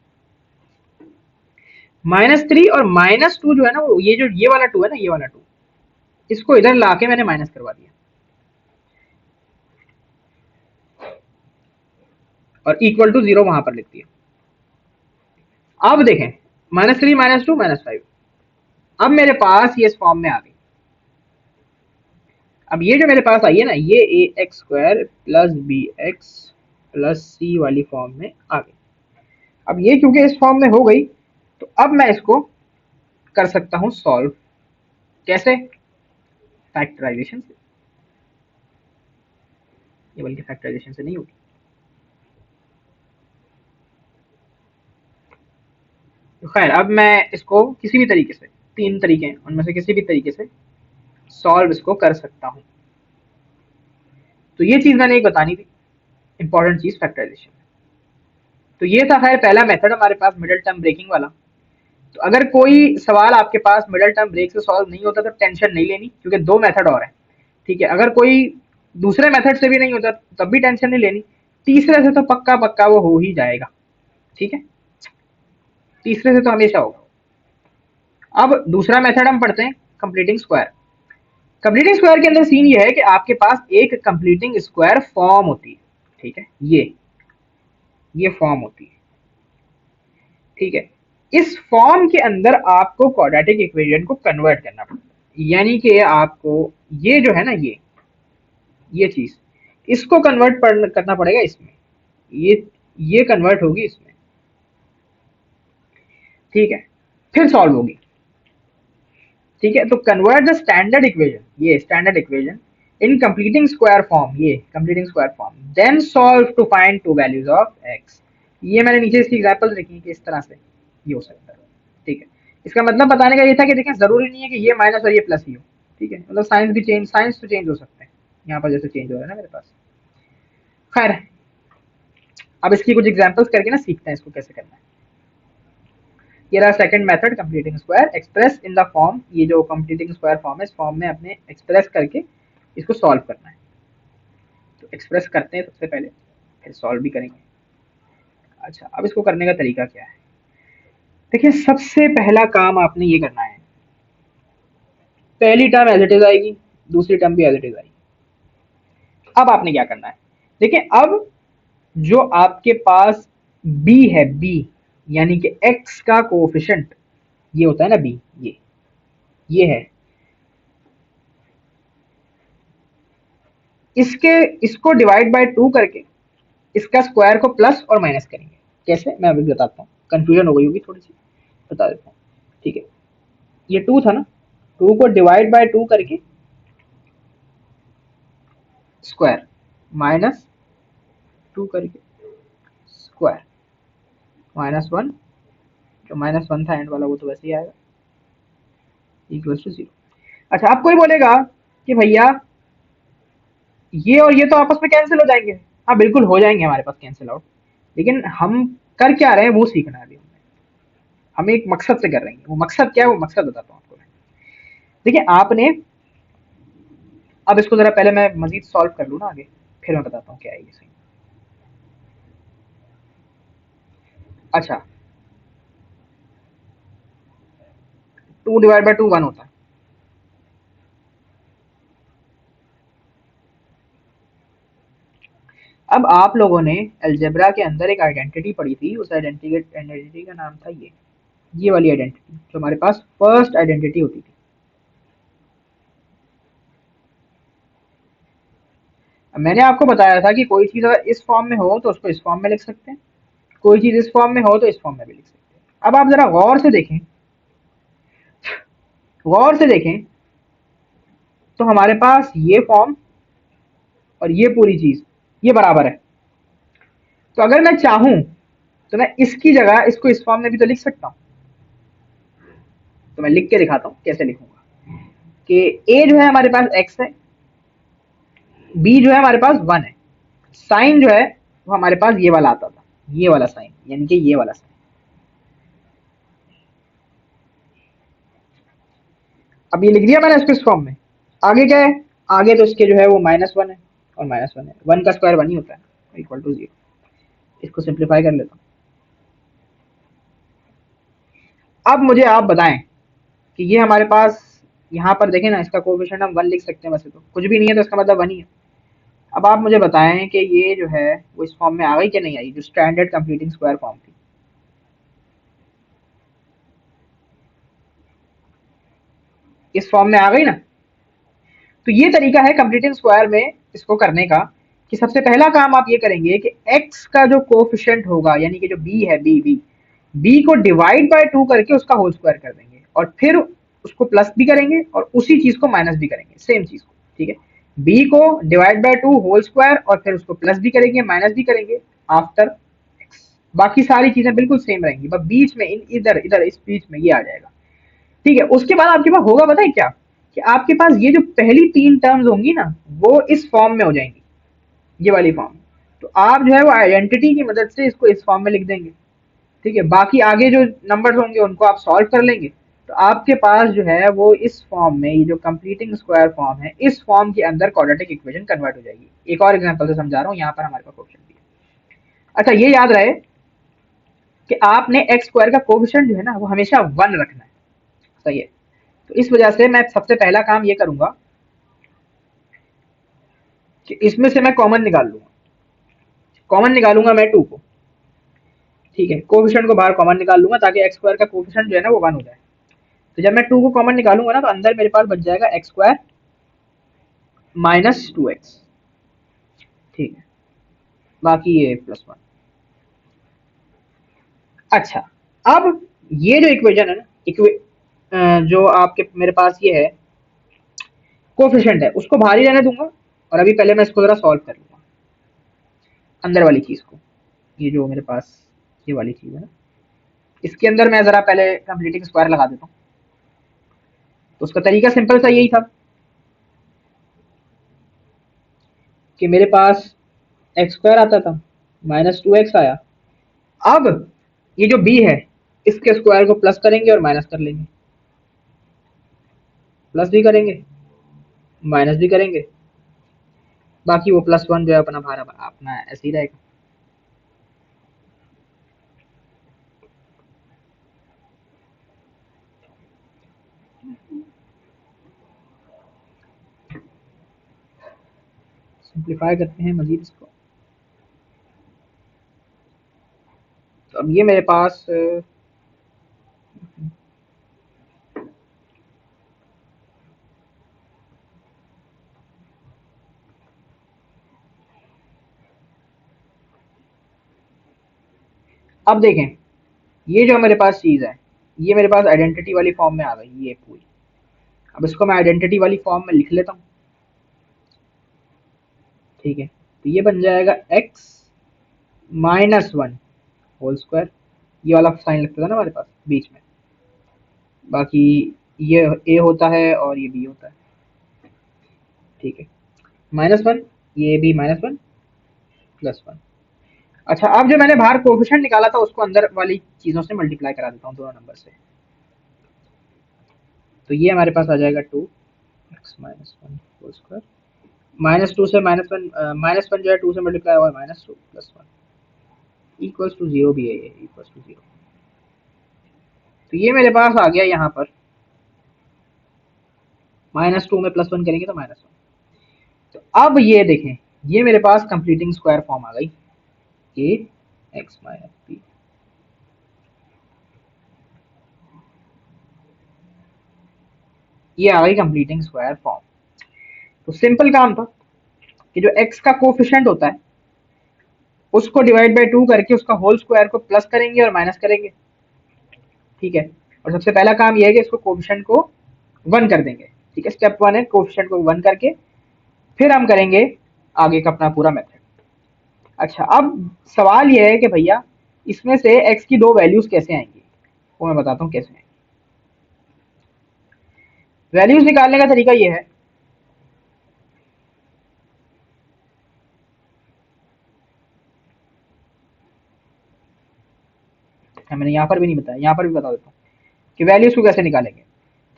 -3 और -2 जो है ना, वो ये जो ये वाला 2 है ना, ये वाला 2, इसको इधर लाके मैंने माइनस करवा दिया और इक्वल टू जीरो वहां पर लिख दिया। अब देखें, -3 -2 -5, अब मेरे पास ये इस फॉर्म में आ गई। अब ये जो मेरे पास आई है ना, ये ax² plus bx plus c वाली फॉर्म में आ गई। अब ये क्योंकि इस फॉर्म में हो गई, तो अब मैं इसको कर सकता हूं सॉल्व। कैसे? फैक्टराइजेशन से। ये बल्कि फैक्टराइजेशन से नहीं होगी। तो खैर अब मैं इसको किसी भी तरीके से, 3 तरीके हैं उनमें से किसी भी तरीके से सॉल्व इसको कर सकता हूं। तो ये चीज मैंने एक बतानी थी, इंपॉर्टेंट चीज फैक्टराइजेशन। तो ये था खैर पहला मेथड हमारे पास, मिडिल टर्म ब्रेकिंग वाला। तो अगर कोई सवाल आपके पास मिडिल टर्म ब्रेक से सॉल्व नहीं होता तो टेंशन नहीं लेनी, क्योंकि 2 मेथड और हैं। ठीक है, अगर कोई दूसरे मेथड से भी नहीं होता तब भी टेंशन नहीं लेनी, तीसरे से तो पक्का पक्का वो हो ही जाएगा। ठीक है, तीसरे से तो हमेशा होगा। अब दूसरा मेथड हम पढ़ते हैं, कंप्लीटिंग स्क्वायर। कंप्लीटिंग स्क्वायर के अंदर सीन ये है कि आपके पास एक कंप्लीटिंग स्क्वायर फॉर्म होती है। ठीक है, ये फॉर्म होती है। ठीक है, इस फॉर्म के अंदर आपको क्वाड्रेटिक इक्वेशन को कन्वर्ट करना पड़ता है, यानी कि आपको ये जो है ना, ये चीज, इसको कन्वर्ट करना पड़ेगा इसमें, ये कन्वर्ट होगी इसमें। ठीक है, फिर सॉल्व होगी। ठीक है, तो कन्वर्ट द स्टैंडर्ड इक्वेशन, ये standard equation, in completing square form, ये completing square form, then solve to find two values of x. ये मैंने नीचे इसकी एग्जांपल लिखी है कि इस तरह से ये हो सकता है। ठीक है, इसका मतलब बताने का ये था कि देखें जरूरी नहीं है कि ये माइनस और ये प्लस ही हो। ठीक है, मतलब साइंस तो चेंज हो सकते हैं, यहाँ पर जैसे चेंज हो रहा है ना मेरे पास। खैर अब इसकी कुछ एग्जांपल्स करके ना सीखते हैं इसको कैसे करना है। ये रहा second method, completing square express in the form. ये जो कंप्लीटिंग स्क्वायर फॉर्म है, इस फॉर्म में अपने एक्सप्रेस करके इसको सॉल्व करना है। तो एक्सप्रेस करते हैं सबसे पहले, फिर सॉल्व भी करेंगे। अच्छा, अब इसको करने का तरीका क्या है? देखिए, सबसे पहला काम आपने ये करना है, पहली टर्म एज इट इज आएगी, दूसरी टर्म भी एज इट इज आएगी। अब आपने क्या करना है, देखिए अब जो आपके पास b है, b यानी कि x का कोएफिशिएंट, ये होता है ना b, ये है, इसके इसको डिवाइड बाय 2 करके इसका स्क्वायर को प्लस और माइनस करेंगे। कैसे, मैं अभी बताता हूँ, कंफ्यूजन हो गई होगी थोड़ी सी, बता देता हूँ। ठीक है, ये 2 था ना, 2 को डिवाइड बाय 2 करके स्क्वायर, माइनस 2 करके स्क्वायर, -1, जो -1 था एंड वाला वो तो वैसे ही आएगा, इक्वल्स टू 0। अच्छा, अब कोई बोलेगा कि भैया ये और ये तो आपस में कैंसिल हो जाएंगे। हाँ बिल्कुल हो जाएंगे हमारे पास कैंसिल आउट, लेकिन हम कर क्या रहे हैं वो सीखना है अभी हमें। हम एक मकसद से कर रहे हैं, वो मकसद क्या है, वो मकसद बताता हूँ आपको मैं। देखिए आपने, अब इसको जरा पहले मैं मजीद सॉल्व कर लूँ ना आगे, फिर मैं बताता हूँ क्या है ये सही। अच्छा, 2 डिवाइड बाई 2 1 होता है। अब आप लोगों ने अलजेब्रा के अंदर एक आइडेंटिटी पढ़ी थी, उस आइडेंटिटी का नाम था ये वाली आइडेंटिटी, जो हमारे पास फर्स्ट आइडेंटिटी होती थी। मैंने आपको बताया था कि कोई चीज अगर इस फॉर्म में हो तो उसको इस फॉर्म में लिख सकते हैं, कोई चीज इस फॉर्म में हो तो इस फॉर्म में भी लिख सकते हैं। अब आप जरा गौर से देखें तो हमारे पास ये फॉर्म और ये पूरी चीज ये बराबर है। तो अगर मैं चाहूं तो मैं इसकी जगह इसको इस फॉर्म में भी तो लिख सकता हूं। तो मैं लिख के दिखाता हूं कैसे लिखूंगा, कि ए जो है हमारे पास एक्स है, बी जो है हमारे पास 1 है, साइन जो है वो हमारे पास ये वाला आता था, ये वाला साइन, यानी कि ये वाला साइन। अब ये लिख दिया मैंने इसको इस फॉर्म में। आगे क्या है, आगे तो इसके जो है वो -1 है, और -1 है, 1 का स्क्वायर 1 ही होता है, इक्वल टू 0। इसको सिंप्लीफाई कर लेता हूँ। अब मुझे आप बताएं कि ये हमारे पास, यहाँ पर देखें ना, इसका कोएफिशिएंट हम 1 लिख सकते हैं, वैसे तो कुछ भी नहीं है तो इसका मतलब 1 ही है। अब आप मुझे बताएं कि ये जो है वो इस फॉर्म में आ गई कि नहीं आई, जो स्टैंडर्ड कंप्लीटिंग स्क्वायर फॉर्म थी। इस फॉर्म में आ गई ना। तो ये तरीका है कंप्लीटिंग स्क्वायर में इसको करने का, कि सबसे पहला काम आप ये करेंगे कि x का जो कोफिशिएंट होगा, यानी कि जो b है, b को डिवाइड बाय 2 करके उसका होल स्क्वायर कर देंगे, और फिर उसको प्लस भी करेंगे और उसी चीज को माइनस भी करेंगे, सेम चीज को। ठीक है, b को डिवाइड बाय 2 होल स्क्वायर और फिर उसको प्लस भी करेंगे माइनस भी करेंगे आफ्टर x। बाकी सारी चीजें बिल्कुल सेम रहेंगी, बस बीच में इधर इधर इस बीच में ये आ जाएगा। ठीक है, उसके बाद आपके पास होगा पता है क्या, कि आपके पास ये जो पहली 3 टर्म्स होंगी ना, वो इस फॉर्म में हो जाएंगी, ये वाली फॉर्म। तो आप जो है वो आइडेंटिटी की मदद से इसको इस फॉर्म में लिख देंगे। ठीक है, बाकी आगे जो नंबर्स होंगे उनको आप सॉल्व कर लेंगे। तो आपके पास जो है वो इस फॉर्म में, ये जो कंप्लीटिंग स्क्वायर फॉर्म है, इस फॉर्म के अंदर क्वाड्रेटिक इक्वेशन कन्वर्ट हो जाएगी। एक और एग्जांपल से समझा रहा हूँ, यहाँ पर हमारे पास ऑप्शन भी है। अच्छा, ये याद रहे कि आपने एक्स स्क्वायर का कोफिशिएंट जो है ना वो हमेशा 1 रखना है। सही है, तो इस वजह से मैं सबसे पहला काम ये करूंगा कि इसमें से मैं कॉमन निकाल लूंगा, कॉमन निकालूंगा मैं 2 को। ठीक है, कोफिशिएंट को बाहर कॉमन निकाल लूंगा ताकि एक्स स्क्वायर का कोफिशिएंट जो है ना वो 1 हो जाए। तो जब मैं 2 को कॉमन निकालूंगा ना, तो अंदर मेरे पास बच जाएगा एक्स स्क्वायर -2x। ठीक है, बाकी ये +1। अच्छा, अब ये जो इक्वेशन है ना, जो आपके मेरे पास ये है कोफिशिएंट है, उसको बाहर ही रहने दूंगा। और अभी पहले मैं इसको जरा सॉल्व कर लूंगा, अंदर वाली चीज को, ये जो मेरे पास ये वाली चीज है ना, इसके अंदर मैं जरा पहले कंप्लीटिंग स्क्वायर लगा देता हूँ। तो उसका तरीका सिंपल सा यही था कि मेरे पास एक्स स्क्वायर आता था, -2x आया। अब ये जो b है, इसके स्क्वायर को प्लस करेंगे और माइनस कर लेंगे, प्लस भी करेंगे माइनस भी करेंगे, बाकी वो +1 जो है अपना भार अपना ऐसे ही रहेगा। सिंप्लीफाई करते हैं मजीद इसको। तो अब ये मेरे पास अब देखें, ये जो मेरे पास चीज़ है, ये मेरे पास आइडेंटिटी वाली फॉर्म में आ गई ये पूरी। अब इसको मैं आइडेंटिटी वाली फॉर्म में लिख लेता हूँ। ठीक है, तो ये बन जाएगा x-1 होल स्क्वायर। ये वाला साइन लगता था ना हमारे पास बीच में। बाकी ये a होता है और ये b होता है। ठीक है, -1, ये भी -1 +1। अच्छा, अब जो मैंने बाहर कोफिशिएंट निकाला था उसको अंदर वाली चीज़ों से मल्टीप्लाई करा देता हूँ, दोनों नंबर से। तो ये हमारे पास आ जाएगा 2x-1 होल स्क्वायर। -2 से -1 जो है 2 से मल्टीप्लाई हुआ, -2 +1 इक्वल्स टू 0 भी है, ये इक्वल्स टू 0। तो ये मेरे पास आ गया यहाँ पर, -2 में +1 करेंगे तो -1। तो अब ये देखें, ये मेरे पास कंप्लीटिंग स्क्वायर फॉर्म आ गई, ए एक्स माइनस बी। ये आ गई कंप्लीटिंग स्क्वायर फॉर्म। तो सिंपल काम था कि जो एक्स का कोफिशिएंट होता है उसको डिवाइड बाय 2 करके उसका होल स्क्वायर को प्लस करेंगे और माइनस करेंगे। ठीक है, और सबसे पहला काम यह है कि इसको कोफिशिएंट को 1 कर देंगे। ठीक है, स्टेप 1 है कोफिशिएंट को 1 करके फिर हम करेंगे आगे का अपना पूरा मेथड। अच्छा, अब सवाल यह है कि भैया इसमें से एक्स की दो वैल्यूज कैसे आएंगी, वो मैं बताता हूँ कैसे आएंगी। वैल्यूज निकालने का तरीका ये है, मैंने यहाँ पर भी नहीं बताया, यहाँ पर भी बता देता हूँ कि वैल्यूज को कैसे निकालेंगे।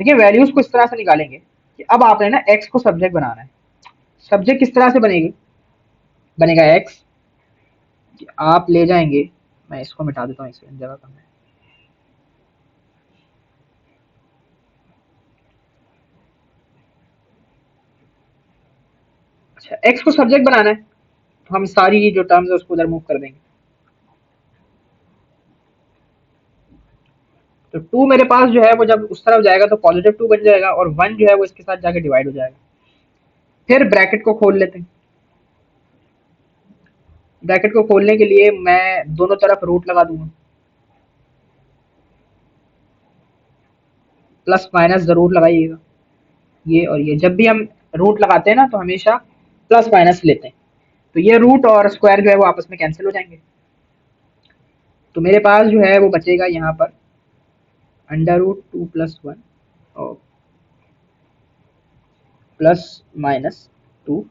देखिए, वैल्यूज को इस तरह से निकालेंगे कि अब आपने ना एक्स को सब्जेक्ट बनाना है। सब्जेक्ट किस तरह से बनेगी, बनेगा एक्स कि आप ले जाएंगे, मैं इसको मिटा देता हूँ इस जगह का मैं। अच्छा, एक्स को सब्जेक्ट बनाना है तो हम सारी जो टर्म्स है उसको उधर मूव कर देंगे। तो 2 मेरे पास जो है वो जब उस तरफ जाएगा तो +2 बन जाएगा और 1 जो है वो इसके साथ जाके डिवाइड हो जाएगा। फिर ब्रैकेट को खोल लेते हैं। ब्रैकेट को खोलने के लिए मैं दोनों तरफ रूट लगा दूंगा। प्लस माइनस जरूर लगाइएगा, ये और ये जब भी हम रूट लगाते हैं ना तो हमेशा प्लस माइनस लेते हैं। तो ये रूट और स्क्वायर जो है वो आपस में कैंसिल हो जाएंगे। तो मेरे पास जो है वो बचेगा यहाँ पर √2 + 1 और +-2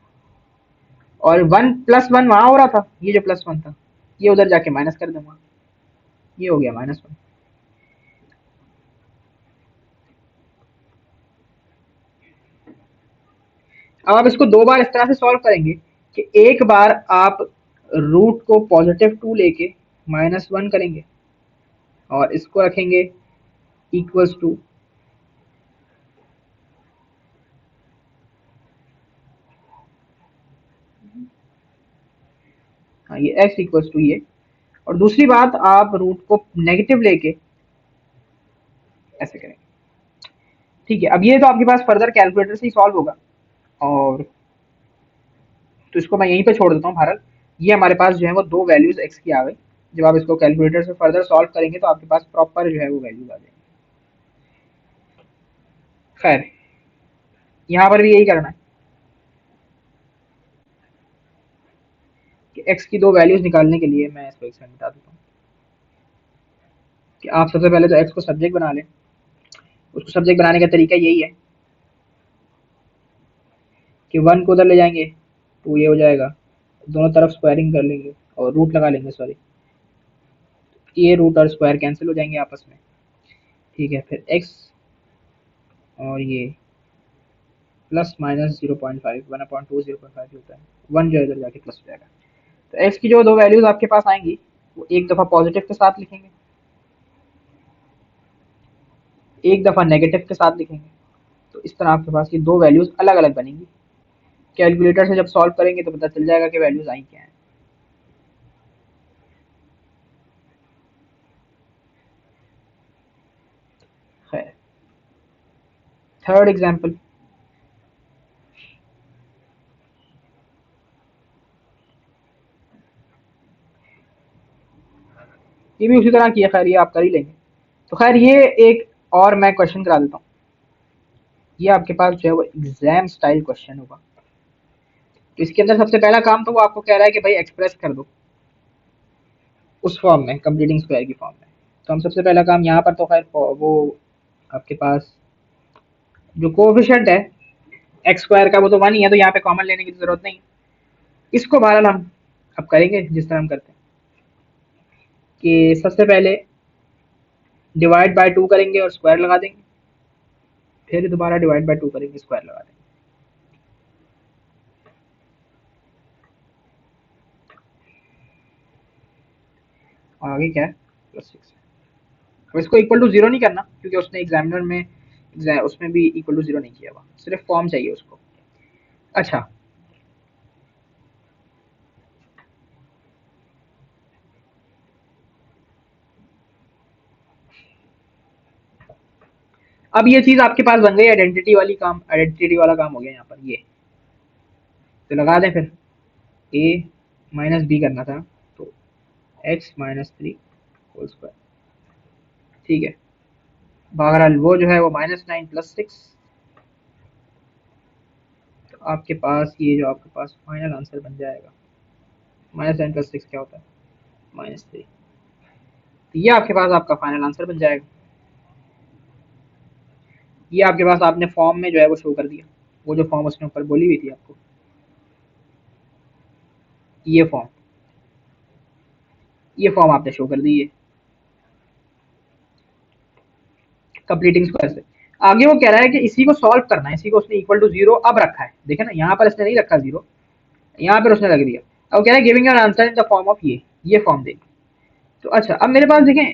और 1 + 1 वहां हो रहा था, ये जो +1 था ये उधर जाके माइनस कर दूंगा, ये हो गया -1। अब आप इसको दो बार इस तरह से सॉल्व करेंगे कि एक बार आप रूट को +2 लेके -1 करेंगे और इसको रखेंगे इक्वल्स टू, हाँ ये x इक्वल्स टू ये, और दूसरी बात आप रूट को नेगेटिव लेके ऐसे करेंगे। ठीक है, अब ये तो आपके पास फर्दर कैलकुलेटर से ही सॉल्व होगा, और तो इसको मैं यहीं पे छोड़ देता हूँ भारत। ये हमारे पास जो है वो दो वैल्यूज x की आ गई। जब आप इसको कैलकुलेटर से फर्दर सॉल्व करेंगे तो आपके पास प्रॉपर जो है वो वैल्यूज आ जाएंगी। खैर, यहाँ पर भी यही करना है कि x की दो वैल्यूज निकालने के लिए मैं इसको एक सेकंड बता देता हूँ कि आप सबसे पहले तो x को सब्जेक्ट बना लें। उसको सब्जेक्ट बनाने का तरीका यही है कि 1 को उधर ले जाएंगे, 2 ये हो जाएगा, दोनों तरफ स्क्वायरिंग कर लेंगे और रूट लगा लेंगे, सॉरी, ये रूट और स्क्वायर कैंसिल हो जाएंगे आपस में। ठीक है, फिर x और ये प्लस माइनस 0.5, 1/2 0.5 होता है, 1 जो है इधर जाके प्लस हो जाएगा। तो एक्स की जो दो वैल्यूज आपके पास आएंगी वो एक दफा पॉजिटिव के साथ लिखेंगे, एक दफा नेगेटिव के साथ लिखेंगे। तो इस तरह आपके पास ये दो वैल्यूज अलग अलग बनेंगी। कैलकुलेटर से जब सॉल्व करेंगे तो पता चल जाएगा कि वैल्यूज आई क्या है। खैर, थर्ड एग्जाम्पल, ये भी उसी तरह की है। खैर ये आप कर ही लेंगे। तो खैर ये एक और मैं क्वेश्चन करा देता हूँ। ये आपके पास जो है वो एग्जाम स्टाइल क्वेश्चन होगा। तो इसके अंदर सबसे पहला काम तो वो आपको कह रहा है कि भाई एक्सप्रेस कर दो उस फॉर्म में, कंप्लीटिंग स्क्वायर की फॉर्म में। तो हम सबसे पहला काम यहाँ पर तो खैर वो आपके पास जो कोएफिशिएंट है एक्स स्क्वायर का वो तो 1 ही है, तो यहाँ पे कॉमन लेने की जरूरत नहीं है। इसको बहरहाल हम अब करेंगे जिस तरह हम करते हैं कि सबसे पहले डिवाइड बाय 2 करेंगे और स्क्वायर लगा देंगे, फिर दोबारा डिवाइड बाय 2 करेंगे, स्क्वायर लगा देंगे। और आगे क्या है, +6। अब इसको इक्वल टू जीरो नहीं करना क्योंकि उसने एग्जामिनर में उसमें भी इक्वल टू जीरो नहीं किया हुआ, सिर्फ फॉर्म चाहिए उसको। अच्छा, अब ये चीज आपके पास बन गई आइडेंटिटी वाली काम, आइडेंटिटी वाला काम हो गया यहाँ पर ये। तो लगा दें फिर, ए माइनस बी करना था, तो x-3 होल स्क्वायर, ठीक है। बहरहाल वो जो है वो -9 + 6। तो आपके पास ये जो आपके पास फाइनल आंसर बन जाएगा, -9 + 6 क्या होता है, -3। तो ये आपके पास आपका फाइनल आंसर बन जाएगा। ये आपके पास आपने फॉर्म में जो है वो शो कर दिया, वो जो फॉर्म उसने ऊपर बोली हुई थी आपको, ये फॉर्म आपने शो कर दी है कंप्लीटिंग स्क्वायर से। आगे वो कह रहा है कि इसी को सॉल्व करना है, इसी को उसने इक्वल टू जीरो अब रखा है, देखे ना यहाँ पर इसने नहीं रखा जीरो, यहाँ पर उसने लग दिया। अब कह रहा है giving an answer in the form of ये फॉर्म देगी। तो अच्छा, अब मेरे पास देखें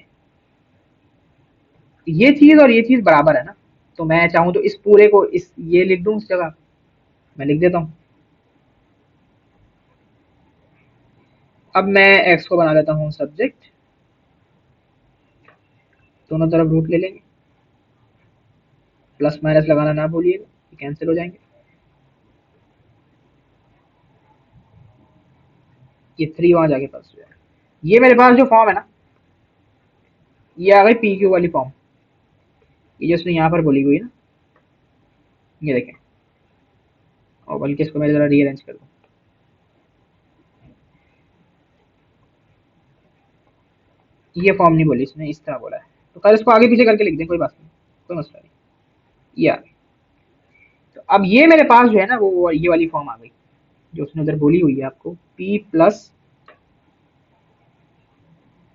ये चीज और ये चीज बराबर है ना, तो मैं चाहूँ तो इस पूरे को इस ये लिख दूं उस जगह, मैं लिख देता हूँ। अब मैं एक्स को बना लेता हूँ सब्जेक्ट, दोनों तरफ रूट ले लेंगे, प्लस माइनस लगाना ना भूलिएगा, कैंसिल हो जाएंगे। ये 3 वहां जाके प्लस हो जाएगा। ये मेरे पास जो फॉर्म है ना, ये आ गई पी क्यू वाली फॉर्म, ये जो उसने यहाँ पर बोली हुई है ना, ये देखें। और बल्कि इसको मैं जरा रीअरेंज कर दूँ, ये फॉर्म नहीं बोली इसने, इस तरह बोला है। तो कल इसको आगे पीछे करके लिख दें, कोई बात नहीं, कोई मसला नहीं। ये आ गई। तो अब ये मेरे पास जो है ना वो ये वाली फॉर्म आ गई जो उसने उधर बोली हुई है आपको, P+-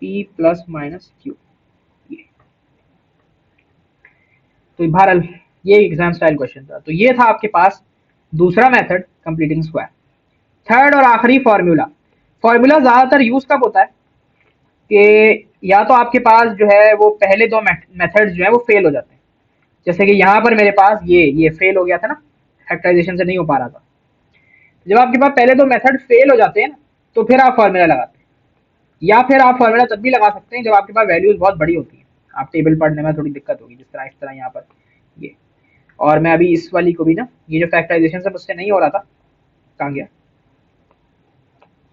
ये। तो बहरहाल ये एग्जाम स्टाइल क्वेश्चन था। तो ये था आपके पास दूसरा मेथड कंप्लीटिंग स्क्वायर। थर्ड और आखिरी फार्मूला। फार्मूला ज्यादातर यूज कब होता है कि या तो आपके पास जो है वो पहले दो मेथड्स जो है वो फेल हो जाते हैं, जैसे कि यहाँ पर मेरे पास ये फेल हो गया था ना, फैक्टराइजेशन से नहीं हो पा रहा था। जब आपके पास पहले दो मेथड फेल हो जाते हैं ना, तो फिर आप फार्मूला लगाते हैं, या फिर आप फार्मूला तब भी लगा सकते हैं जब आपके पास वैल्यूज बहुत बड़ी होती है, आप टेबल पढ़ने में थोड़ी दिक्कत होगी, जिस तरह इस तरह यहाँ पर ये। और मैं अभी इस वाली को भी ना, ये जो फैक्टराइजेशन से मुझसे नहीं हो रहा था, कहाँ गया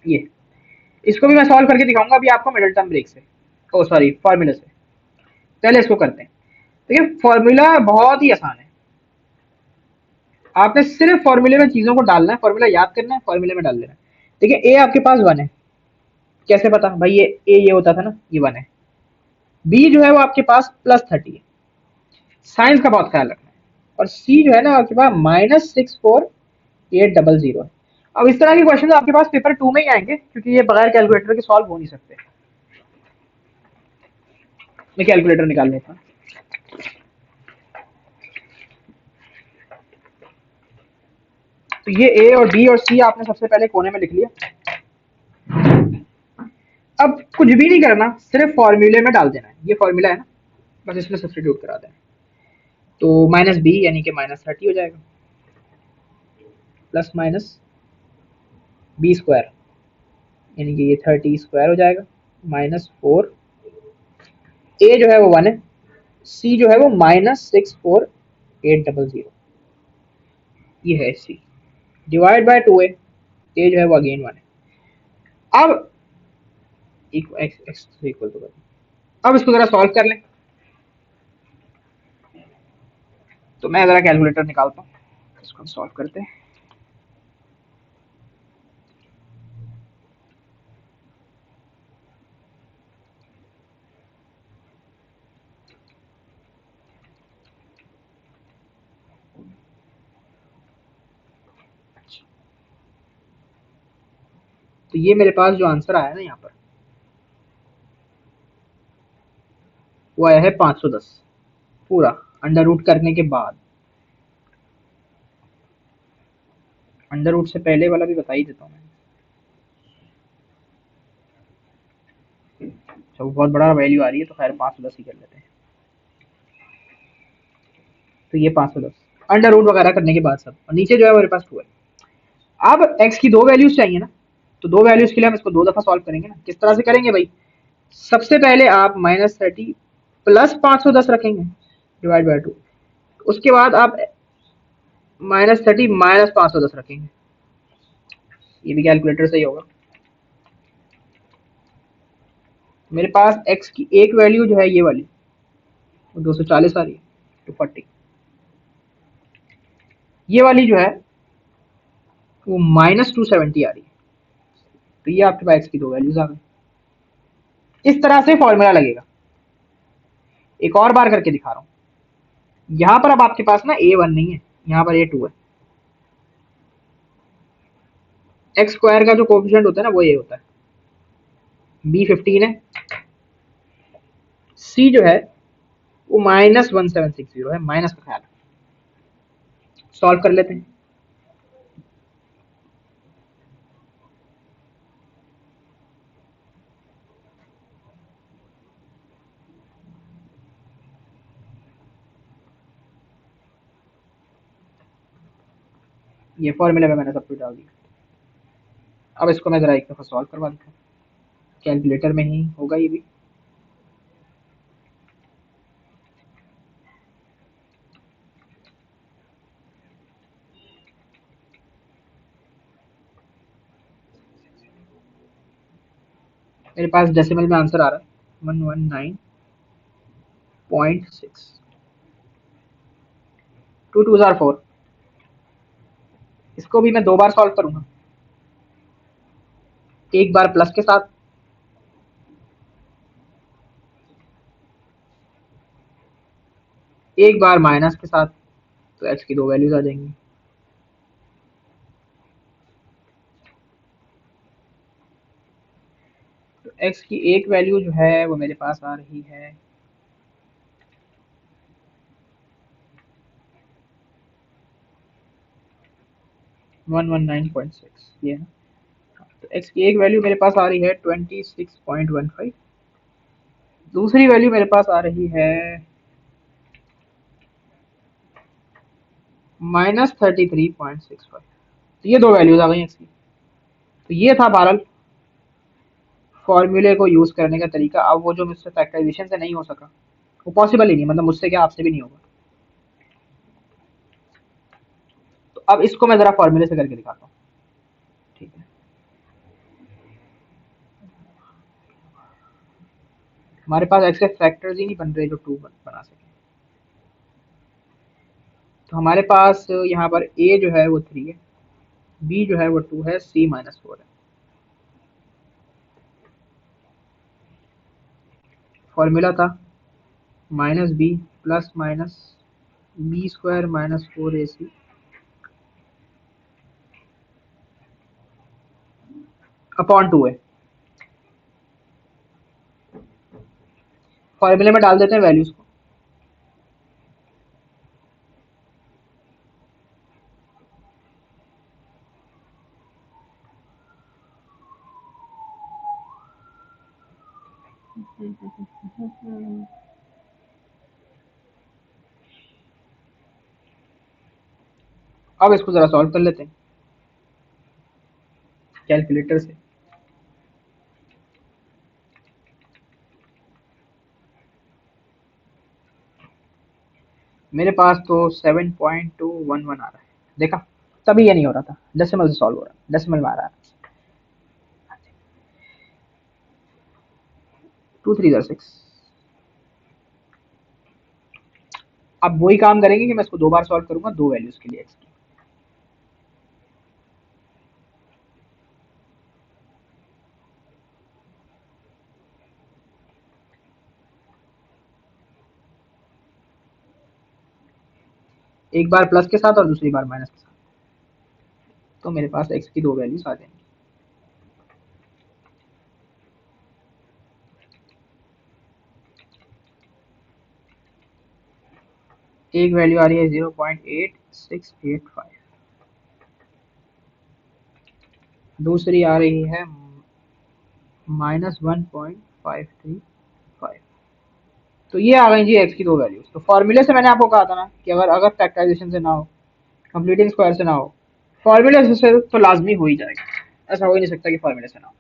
ये, इसको भी मैं सॉल्व करके दिखाऊंगा अभी आपको मिडिल टर्म ब्रेक से, ओ सॉरी फार्मूला से। पहले इसको करते हैं। देखिए फॉर्मूला बहुत ही आसान है, आपने सिर्फ फॉर्मूले में चीजों को डालना है, फॉर्मूला याद करना है, फॉर्मूले में डाल देना है। देखिए ए आपके पास 1 है, कैसे पता भाई, ये होता था ना, ये 1 है। बी जो है वो आपके पास +30 है, साइंस का बहुत ख्याल रखना है। और सी जो है ना आपके पास -64800 है। अब इस तरह के क्वेश्चन आपके पास पेपर 2 में ही आएंगे क्योंकि ये बगैर कैलकुलेटर के सॉल्व हो नहीं सकते। मैं कैलकुलेटर निकाल लेता हूँ। तो ये ए और बी और सी आपने सबसे पहले कोने में लिख लिया। अब कुछ भी नहीं करना, सिर्फ फॉर्मूले में डाल देना है। ये फॉर्मूला है ना, बस इसमें सब्स्टिट्यूट करा देना। तो माइनस बी यानी कि -30 हो जाएगा, प्लस माइनस बी स्क्वायर यानी कि ये 30 स्क्वायर हो जाएगा, -4। ए जो है वो 1 है, सी जो है वो -64800, ये है सी, डिवाइड बाय 2 ए जो है वो अगेन 1 है। अब एक्स इक्वल टू, अब इसको जरा सॉल्व कर लें। तो मैं जरा कैलकुलेटर निकालता हूँ, इसको सॉल्व करते हैं। तो ये मेरे पास जो आंसर आया ना यहाँ पर, वो आया है 510 पूरा, अंडर रूट करने के बाद। अंडर रूट से पहले वाला भी बता ही देता हूँ मैं। अच्छा, वो बहुत बड़ा वैल्यू आ रही है, तो खैर 510 ही कर लेते हैं। तो ये 510 अंडर रूट वगैरह करने के बाद सब, और नीचे जो है मेरे पास 2 है। अब एक्स की दो वैल्यूज चाहिए ना, तो दो वैल्यूज के लिए हम इसको दो दफा सॉल्व करेंगे ना। किस तरह से करेंगे भाई, सबसे पहले आप -30 प्लस 510 रखेंगे, डिवाइड बाय 2। उसके बाद आप -30 माइनस 510 रखेंगे। ये भी कैलकुलेटर से ही होगा। मेरे पास x की एक वैल्यू जो है ये वाली, वो 240 आ रही है, 240। ये वाली जो है वो -270 आ रही है। तो ये आपके पास x की दो वैल्यूज आ गई। इस तरह से फॉर्मूला लगेगा। एक और बार करके दिखा रहा हूँ। यहाँ पर अब आपके पास ना a1 नहीं है, यहाँ पर a2 है। एक्स स्क्वायर का जो कोफिशिएंट होता है ना, वो ये होता है। बी 15 है, सी जो है वो -1760 है, माइनस का ख्याल। सॉल्व कर लेते हैं। ये फॉर्मूले में मैंने सब कुछ डाल दिया। अब इसको मैं जरा एक दफा सॉल्व करवा देता हूँ, कैलकुलेटर में ही होगा ये भी। मेरे पास डेसिमल में आंसर आ रहा है 119.6। 2 2 जार 4। इसको भी मैं दो बार सॉल्व करूंगा, एक बार प्लस के साथ, एक बार माइनस के साथ। तो एक्स की दो वैल्यूज आ जाएंगी। तो एक्स की एक वैल्यू जो है वो मेरे पास आ रही है 119.6, ये है। तो एक्स की एक वैल्यू मेरे पास आ रही है 26.15। दूसरी वैल्यू मेरे पास आ रही है -33.65। तो ये दो वैल्यूज आ गई एक्स की। तो ये था बहरहाल फॉर्मूले को यूज करने का तरीका। अब वो जो मुझसे फैक्टराइजेशन से नहीं हो सका, वो पॉसिबल ही नहीं, मतलब मुझसे क्या आपसे भी नहीं होगा। तो अब इसको मैं जरा फॉर्मूले से करके दिखाता हूँ। ठीक है, हमारे पास एक्स के फैक्टर्स ही नहीं बन रहे जो टू बना सके। तो हमारे पास यहाँ पर ए जो है वो 3 है, बी जो है वो 2 है, सी -4 है। फॉर्मूला था -b plus minus b square -4ac upon 2 है। फॉर्मूले में डाल देते हैं वैल्यूज को। अब इसको जरा सॉल्व कर लेते हैं कैलकुलेटर से। मेरे पास तो 7.211 आ रहा है, देखा, तभी ये नहीं हो रहा था, डेसिमल से सॉल्व हो रहा है, डेसिमल में आ रहा है। 2 3 6। अब वही काम करेंगे कि मैं इसको 2 बार सॉल्व करूंगा, 2 वैल्यूज के लिए एक्स की। एक बार प्लस के साथ और दूसरी बार माइनस के साथ, तो मेरे पास एक्स की 2 वैल्यूज आ जाएंगी। एक वैल्यू आ रही है 0.8685, दूसरी आ रही है -1.535। तो ये आ गई जी एक्स की 2 वैल्यूज। तो फॉर्मूले से मैंने आपको कहा था ना कि अगर अगर फैक्टराइजेशन से ना हो, कंप्लीटिंग स्क्वायर से ना हो, फॉर्मूले से तो लाजमी हो ही जाएगा, ऐसा हो ही नहीं सकता कि फॉर्मूले से ना हो।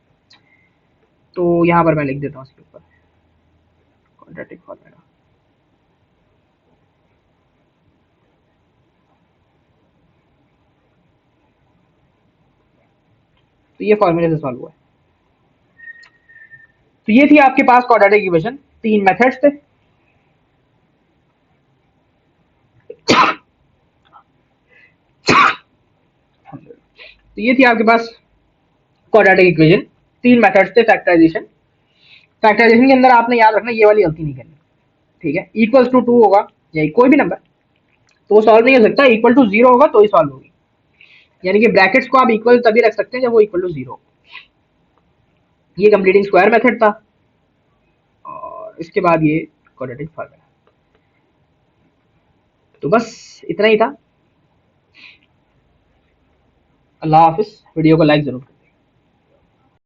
तो यहाँ पर मैं लिख देता हूँ इसके ऊपर क्वाड्रेटिक फॉर्मूला। तो ये फॉर्मूले से सॉल्व हुआ है। तो ये थी आपके पास क्वाड्रेटिक इक्वेशन, 3 मेथड्स थे। तो ये थी आपके पास क्वाड्रेटिक इक्वेशन, 3 मेथड्स थे फैक्टराइजेशन। फैक्टराइजेशन के अंदर आपने याद रखना ये वाली गलती नहीं करनी, ठीक है। इक्वल्स टू 2 होगा या कोई भी नंबर, तो वो सॉल्व नहीं हो सकता, इक्वल टू 0 होगा तो ही सॉल्व होगी। यानी कि ब्रैकेट्स को आप इक्वल तभी रख सकते हैं जब वो इक्वल टू 0। ये कंप्लीटिंग स्क्वायर मेथड था, और इसके बाद ये क्वाड्रेटिक फॉर्मूला। तो बस इतना ही था। अल्लाह हाफिज। वीडियो को लाइक जरूर करें।